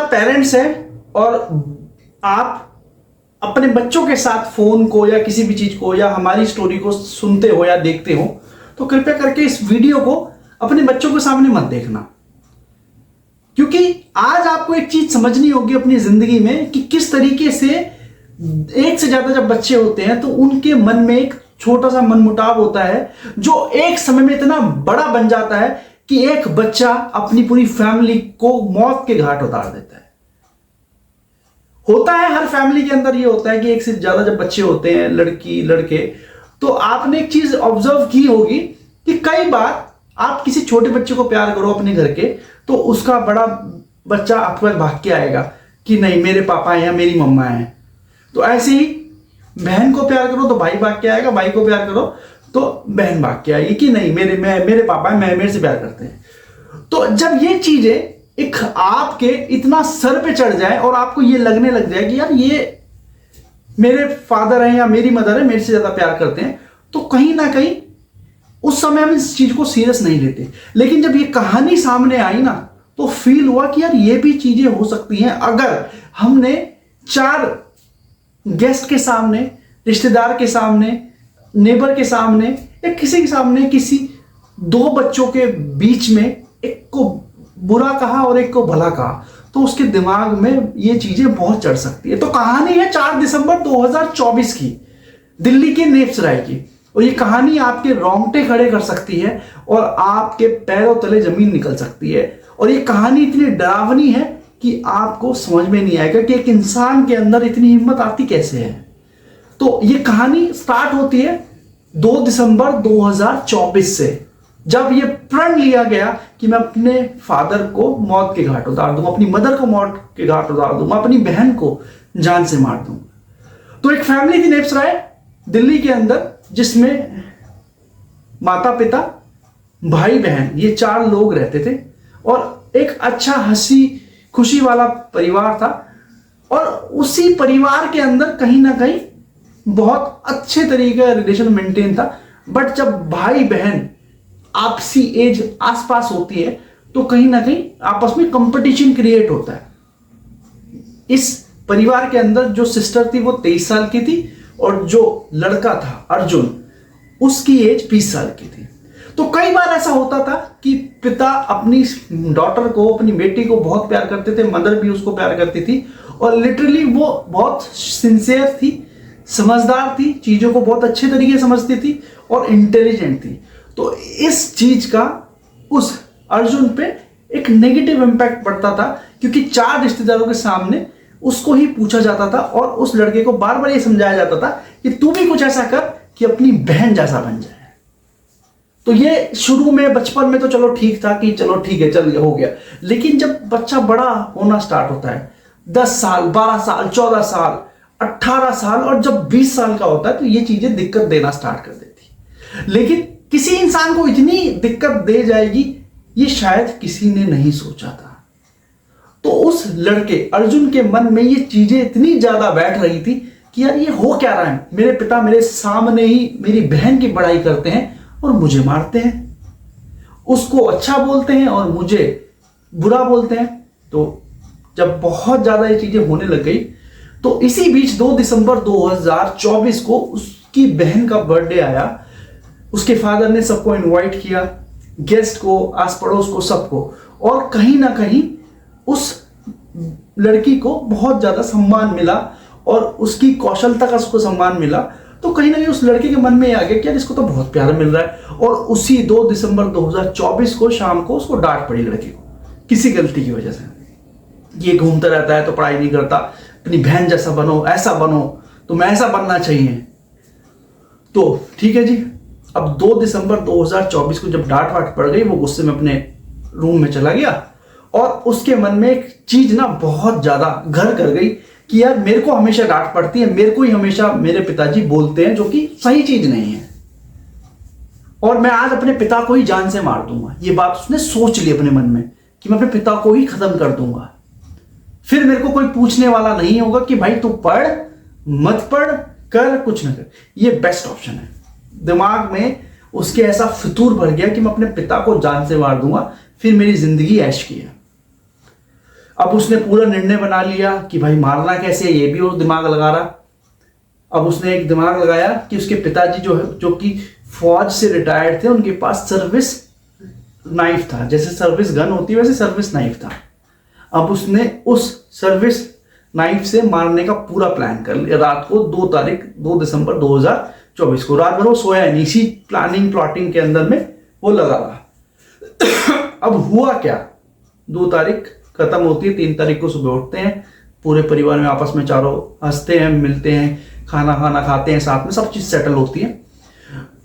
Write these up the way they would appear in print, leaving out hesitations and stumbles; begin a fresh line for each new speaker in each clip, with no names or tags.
आप पेरेंट्स हैं और आप अपने बच्चों के साथ फोन को या किसी भी चीज को या हमारी स्टोरी को सुनते हो या देखते हो, तो कृपया करके इस वीडियो को अपने बच्चों के सामने मत देखना। क्योंकि आज आपको एक चीज समझनी होगी अपनी जिंदगी में कि किस तरीके से एक से ज्यादा जब बच्चे होते हैं तो उनके मन में एक छोटा सा मनमुटाव होता है जो एक समय में इतना बड़ा बन जाता है कि एक बच्चा अपनी पूरी फैमिली को मौत के घाट उतार देता है। होता है हर फैमिली के अंदर, ये होता है कि एक से ज्यादा जब बच्चे होते हैं, लड़की लड़के, तो आपने एक चीज ऑब्जर्व की होगी कि कई बार आप किसी छोटे बच्चे को प्यार करो अपने घर के, तो उसका बड़ा बच्चा आपके पास भाग के आएगा कि नहीं मेरे पापा हैं या मेरी मम्मा है। तो ऐसे ही बहन को प्यार करो तो भाई भाग के आएगा, भाई को प्यार करो तो बहन भाग के आएगी कि नहीं मेरे पापा हैं, मेरे से प्यार करते हैं। तो जब ये चीजें एक आपके इतना सर पे चढ़ जाए और आपको ये लगने लग जाए कि यार ये मेरे फादर हैं या मेरी मदर है, मेरे से ज्यादा प्यार करते हैं, तो कहीं ना कहीं उस समय हम इस चीज को सीरियस नहीं लेते। लेकिन जब ये कहानी सामने आई ना तो फील हुआ कि यार ये भी चीजें हो सकती हैं अगर हमने 4 गेस्ट के सामने, रिश्तेदार के सामने, नेबर के सामने या किसी के सामने किसी 2 बच्चों के बीच में एक को बुरा कहा और एक को भला कहा, तो उसके दिमाग में ये चीजें बहुत चढ़ सकती है। तो कहानी है 4 दिसंबर 2024 की, दिल्ली के नेप्सराय की, और ये कहानी आपके रोंगटे खड़े कर सकती है और आपके पैरों तले जमीन निकल सकती है। और ये कहानी इतनी डरावनी है कि आपको समझ में नहीं आएगा कि एक इंसान के अंदर इतनी हिम्मत आती कैसे है। तो ये कहानी स्टार्ट होती है 2 दिसंबर 2024 से, जब ये प्रण लिया गया कि मैं अपने फादर को मौत के घाट उतार दूंगा, अपनी मदर को मौत के घाट उतार दूंगा, अपनी बहन को जान से मार दूंगा। तो एक फैमिली थी नेप्सराय दिल्ली के अंदर, जिसमें माता पिता, भाई बहन, ये 4 लोग रहते थे और एक अच्छा हंसी खुशी वाला परिवार था। और उसी परिवार के अंदर कहीं ना कहीं बहुत अच्छे तरीके का रिलेशन मेंटेन था। बट जब भाई बहन आपसी एज आसपास होती है तो कहीं ना कहीं आपस में कंपटीशन क्रिएट होता है। इस परिवार के अंदर जो सिस्टर थी वो 23 साल की थी और जो लड़का था अर्जुन, उसकी एज 20 साल की थी। तो कई बार ऐसा होता था कि पिता अपनी डॉटर को, अपनी बेटी को बहुत प्यार करते थे, मदर भी उसको प्यार करती थी और लिटरली वो बहुत सिंसियर थी, समझदार थी, चीजों को बहुत अच्छे तरीके से समझती थी और इंटेलिजेंट थी। तो इस चीज का उस अर्जुन पे एक नेगेटिव इंपैक्ट पड़ता था क्योंकि 4 रिश्तेदारों के सामने उसको ही पूछा जाता था और उस लड़के को बार बार ये समझाया जाता था कि तू भी कुछ ऐसा कर कि अपनी बहन जैसा बन जाए। तो ये शुरू में बचपन में तो चलो ठीक था कि चलो ठीक है चल हो गया, लेकिन जब बच्चा बड़ा होना स्टार्ट होता है, 10 साल, 12 साल, 14 साल, 18 साल और जब 20 साल का होता है तो ये चीजें दिक्कत देना स्टार्ट कर देती। लेकिन किसी इंसान को इतनी दिक्कत दे जाएगी ये शायद किसी ने नहीं सोचा था। तो उस लड़के अर्जुन के मन में ये चीजें इतनी ज्यादा बैठ रही थी कि यार ये हो क्या रहा है, मेरे पिता मेरे सामने ही मेरी बहन की बड़ाई करते हैं और मुझे मारते हैं, उसको अच्छा बोलते हैं और मुझे बुरा बोलते हैं। तो जब बहुत ज्यादा ये चीजें होने लग गई तो इसी बीच 2 दिसंबर 2024 को उसकी बहन का बर्थडे आया। उसके फादर ने सबको इनवाइट किया, गेस्ट को, आस पड़ोस को, सबको, और कहीं ना कहीं उस लड़की को बहुत ज्यादा सम्मान मिला और उसकी कौशलता का उसको सम्मान मिला। तो कहीं ना कहीं उस लड़के के मन में आ गया कि यार इसको तो बहुत प्यार मिल रहा है। और उसी 2 दिसंबर 2024 को शाम को उसको डांट पड़ी लड़की को किसी गलती की वजह से। ये घूमता रहता है तो पढ़ाई नहीं करता, अपनी बहन जैसा बनो, ऐसा बनो, तुम्हें ऐसा बनना चाहिए। तो ठीक है जी, अब 2 दिसंबर 2024 को जब डांट वाट पड़ गई, वो गुस्से में अपने रूम में चला गया और उसके मन में एक चीज ना बहुत ज्यादा घर कर गई कि यार मेरे को हमेशा डांट पड़ती है, मेरे को ही हमेशा मेरे पिताजी बोलते हैं, जो कि सही चीज नहीं है, और मैं आज अपने पिता को ही जान से मार दूंगा। ये बात उसने सोच ली अपने मन में कि मैं अपने पिता को ही खत्म कर दूंगा, फिर मेरे को कोई पूछने वाला नहीं होगा कि भाई तू पढ़ मत पढ़, कर कुछ ना कर। ये बेस्ट ऑप्शन है। दिमाग में उसके ऐसा फितूर भर गया कि मैं अपने पिता को जान से मार दूंगा, फिर मेरी जिंदगी ऐश की है। अब उसने पूरा निर्णय बना लिया कि भाई मारना कैसे है, ये भी वो दिमाग लगा रहा। अब उसने एक दिमाग लगाया कि उसके पिताजी जो कि फौज से रिटायर्ड थे, उनके पास सर्विस नाइफ था, जैसे सर्विस गन होती है वैसे सर्विस नाइफ था। अब उसने उस सर्विस नाइफ से मारने का पूरा प्लान कर लिया। रात को 2 दिसंबर 2024 को रात भर वो सोया नहीं, इसी प्लानिंग प्लॉटिंग के अंदर में वो लगा रहा। अब हुआ क्या, 2 तारीख खत्म होती है, 3 तारीख को सुबह उठते हैं, पूरे परिवार में आपस में चारों हंसते हैं, मिलते हैं, खाना खाते हैं साथ में, सब चीज सेटल होती है।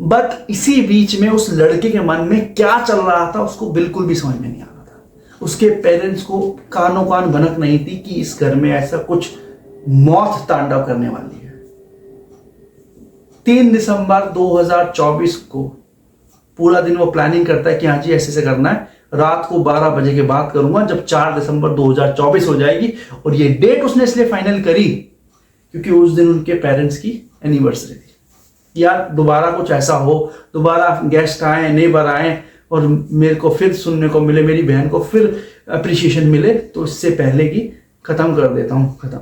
बट इसी बीच में उस लड़के के मन में क्या चल रहा था उसको बिल्कुल भी समझ में नहीं आ रहा था। उसके पेरेंट्स को कानों कान भनक नहीं थी कि इस घर में ऐसा कुछ मौत तांडव करने वाली है। 3 दिसंबर 2024 को पूरा दिन वो प्लानिंग करता है कि हाँ जी ऐसे करना है, रात को 12 बजे के बाद करूंगा, जब 4 दिसंबर 2024 हो जाएगी। और ये डेट उसने इसलिए फाइनल करी क्योंकि उस दिन उनके पेरेंट्स की एनिवर्सरी थी। यार दोबारा कुछ ऐसा हो, दोबारा गेस्ट आए, नेबर आए और मेरे को फिर सुनने को मिले, मेरी बहन को फिर अप्रिशिएशन मिले, तो इससे पहले की खत्म कर देता हूँ खत्म।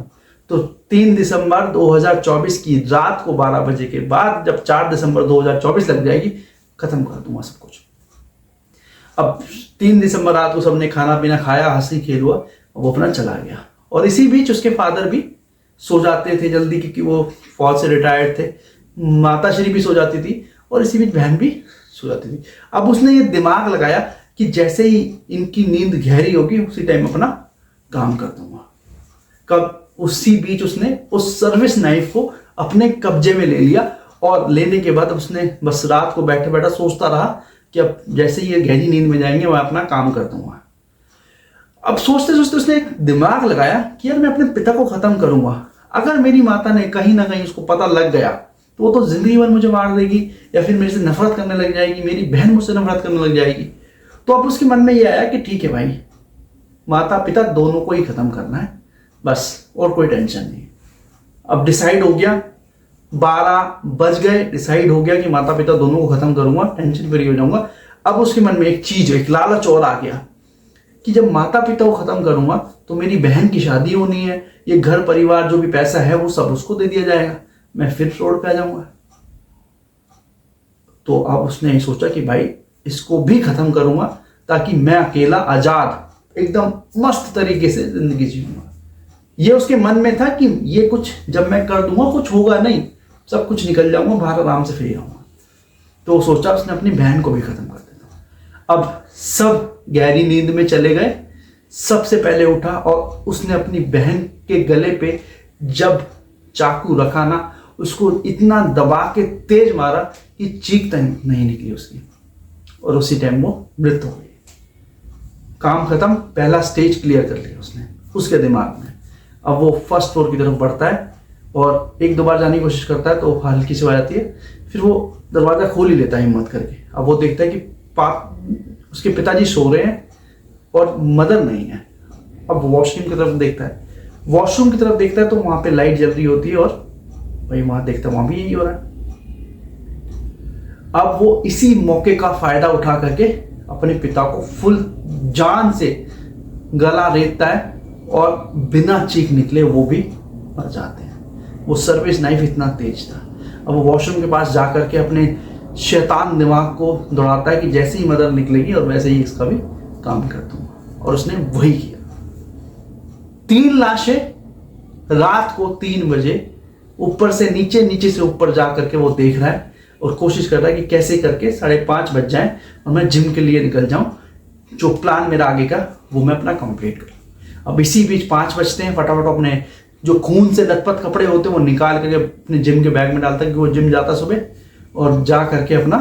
तो 3 दिसंबर 2024 की रात को 12 बजे के बाद जब 4 दिसंबर 2024 लग जाएगी, खत्म कर दूंगा सब कुछ। अब 3 दिसंबर रात को सबने खाना पीना खाया, हंसी खेल हुआ, वो अपना चला गया। और इसी बीच उसके फादर भी सो जाते थे जल्दी क्योंकि वो फौज से रिटायर्ड थे, माता श्री भी सो जाती थी और इसी बीच बहन भी सो जाती थी। अब उसने ये दिमाग लगाया कि जैसे ही इनकी नींद गहरी होगी उसी टाइम अपना काम कर दूंगा। कब, उसी बीच उसने उस सर्विस नाइफ को अपने कब्जे में ले लिया और लेने के बाद उसने बस रात को बैठे बैठा सोचता रहा कि अब जैसे ही ये गहरी नींद में जाएंगे मैं अपना काम कर दूंगा। अब सोचते सोचते उसने एक दिमाग लगाया कि यार मैं अपने पिता को खत्म करूंगा। अगर मेरी माता ने कहीं ना कहीं उसको पता लग गया तो वो तो जिंदगी भर मुझे मार देगी या फिर मेरे से नफरत करने लग जाएगी, मेरी बहन मुझसे नफरत करने लग जाएगी। तो अब उसके मन में ये आया कि ठीक है भाई, माता पिता दोनों को ही खत्म करना है बस, और कोई टेंशन नहीं। अब डिसाइड हो गया, 12 बज गए, डिसाइड हो गया कि माता पिता दोनों को खत्म करूंगा, टेंशन फ्री हो जाऊंगा। अब उसके मन में एक चीज, एक लालच और आ गया कि जब माता पिता को खत्म करूंगा तो मेरी बहन की शादी होनी है, ये घर परिवार जो भी पैसा है वो सब उसको दे दिया जाएगा, मैं फिर रोड पे आ जाऊंगा। तो अब उसने सोचा कि भाई इसको भी खत्म करूंगा ताकि मैं अकेला आजाद एकदम मस्त तरीके से जिंदगी जीऊंगा। ये उसके मन में था कि ये कुछ जब मैं कर दूंगा कुछ होगा नहीं, सब कुछ निकल जाऊंगा बाहर, आराम से फ्री रहूंगा। तो सोचा उसने अपनी बहन को भी खत्म कर देता। अब सब गहरी नींद में चले गए। सबसे पहले उठा और उसने अपनी बहन के गले पे जब चाकू रखा ना, उसको इतना दबा के तेज मारा कि चीख तक नहीं निकली उसकी, और उसी टाइम वो मृत हो गई। काम खत्म, पहला स्टेज क्लियर कर लिया उसने उसके दिमाग में। अब वो फर्स्ट फ्लोर की तरफ बढ़ता है और 1-2 बार जाने की कोशिश करता है तो हल्की सी आवाज आती है, फिर वो दरवाजा खोल ही लेता है हिम्मत करके। अब वो देखता है कि उसके पिताजी सो रहे हैं और मदर नहीं है। अब वॉशरूम की तरफ देखता है, वॉशरूम की तरफ देखता है तो वहां पे लाइट जल रही होती है और भाई वहां देखता है वहां भी यही हो रहा है। अब वो इसी मौके का फायदा उठा करके अपने पिता को फुल जान से गला रेतता है और बिना चीख निकले वो भी मर जाते हैं। वो सर्विस नाइफ इतना तेज था। अब वो वॉशरूम के पास जाकर के अपने शैतान दिमाग को दौड़ाता है कि जैसे ही मदर निकलेगी और वैसे ही इसका भी काम कर दूंगा, और उसने वही किया। 3 लाशें रात को 3 बजे ऊपर से नीचे, नीचे से ऊपर जा करके वो देख रहा है और कोशिश कर रहा है कि कैसे करके 5:30 बज जाए और मैं जिम के लिए निकल जाऊं, जो प्लान मेरा आगे का वो मैं अपना कंप्लीट करूं। अब इसी बीच 5 बजते हैं, फटाफट अपने जो खून से लथपथ कपड़े होते हैं वो निकाल करके अपने जिम के बैग में डालता है कि वो जिम जाता सुबह, और जा करके अपना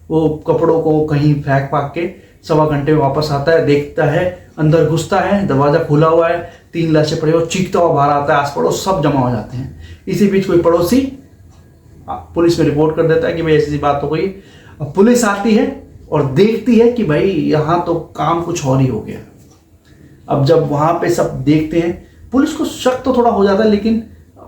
वो कपड़ों को कहीं फेंक फाक के 1.25 घंटे में वापस आता है। देखता है, अंदर घुसता है, दरवाजा खुला हुआ है, 3 लाशें पड़ी और चीखता हुआ बाहर आता है। आस पड़ोस सब जमा हो जाते हैं। इसी बीच कोई पड़ोसी पुलिस में रिपोर्ट कर देता है कि भाई ऐसी बात हो गई। अब पुलिस आती है और देखती है कि भाई यहाँ तो काम कुछ और ही हो गया। अब जब वहां पे सब देखते हैं, पुलिस को शक तो थोड़ा हो जाता है, लेकिन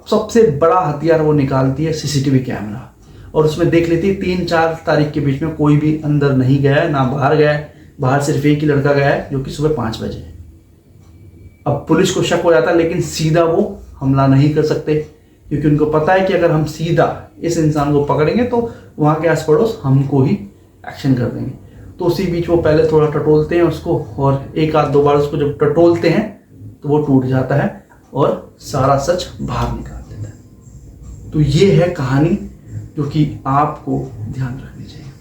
सबसे बड़ा हथियार वो निकालती है सीसीटीवी कैमरा, और उसमें देख लेती है 3-4 तारीख के बीच में कोई भी अंदर नहीं गया है, ना बाहर गया है। बाहर सिर्फ एक ही लड़का गया है जो कि सुबह 5 बजे। अब पुलिस को शक हो जाता है, लेकिन सीधा वो हमला नहीं कर सकते, क्योंकि उनको पता है कि अगर हम सीधा इस इंसान को पकड़ेंगे तो वहाँ के आस पड़ोस हमको ही एक्शन कर देंगे। तो उसी बीच वो पहले थोड़ा टटोलते हैं उसको, और एक आध दो बार उसको जब टटोलते हैं तो वो टूट जाता है और सारा सच बाहर निकाल देता है। तो ये है कहानी जो कि आपको ध्यान रखनी चाहिए।